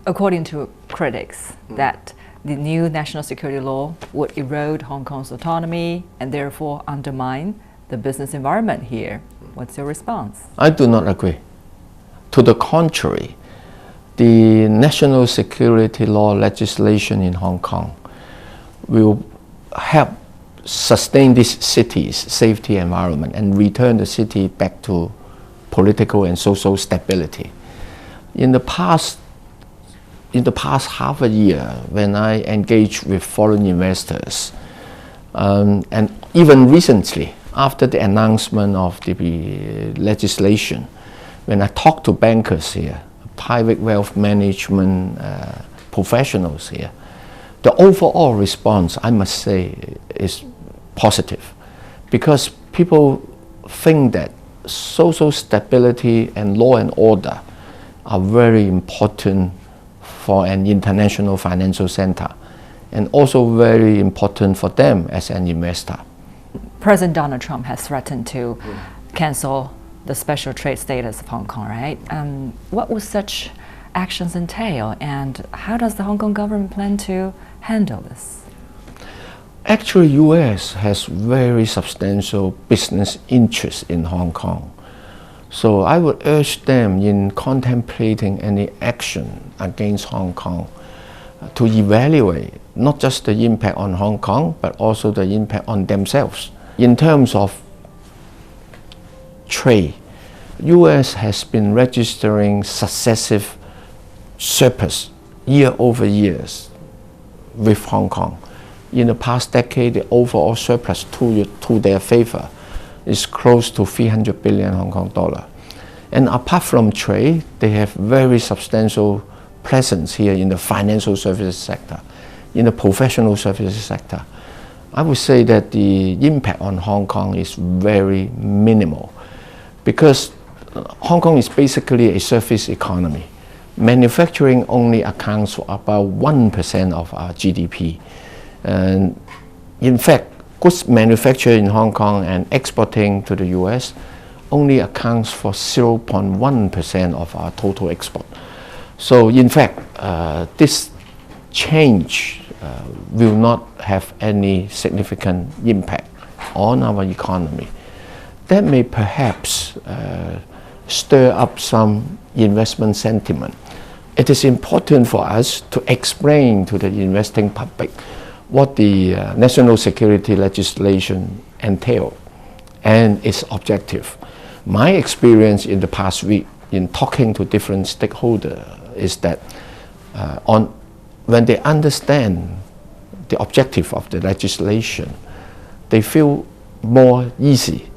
According to critics, that the new national security law would erode Hong Kong's autonomy and therefore undermine the business environment here. What's your response? I do not agree. To the contrary, the national security law legislation in Hong Kong will help sustain this city's safety environment and return the city back to political and social stability. In the past half a year, when I engaged with foreign investors, and even recently, after the announcement of the legislation, when I talked to bankers here, private wealth management professionals here, the overall response, I must say, is positive, because people think that social stability and law and order are very important for an international financial center, and also very important for them as an investor. President Donald Trump has threatened to cancel the special trade status of Hong Kong, right? What would such actions entail, and how does the Hong Kong government plan to handle this? Actually, U.S. has very substantial business interests in Hong Kong. So I would urge them in contemplating any action against Hong Kong to evaluate not just the impact on Hong Kong, but also the impact on themselves. In terms of trade, U.S. has been registering successive surplus year over years with Hong Kong. In the past decade, the overall surplus to their favor is close to 300 billion Hong Kong dollar. And apart from trade, they have very substantial presence here in the financial services sector, in the professional services sector. I would say that the impact on Hong Kong is very minimal, because Hong Kong is basically a service economy. Manufacturing only accounts for about 1% of our GDP. And in fact, goods manufactured in Hong Kong and exporting to the US only accounts for 0.1% of our total export. So in fact, this change will not have any significant impact on our economy. That may perhaps stir up some investment sentiment. It is important for us to explain to the investing public what the national security legislation entails and its objective. My experience in the past week in talking to different stakeholders is that when they understand the objective of the legislation, they feel more easy.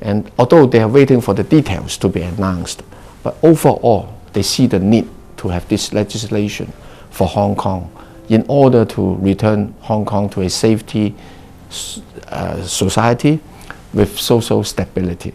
And although they are waiting for the details to be announced, but overall they see the need to have this legislation for Hong Kong in order to return Hong Kong to a safety society with social stability.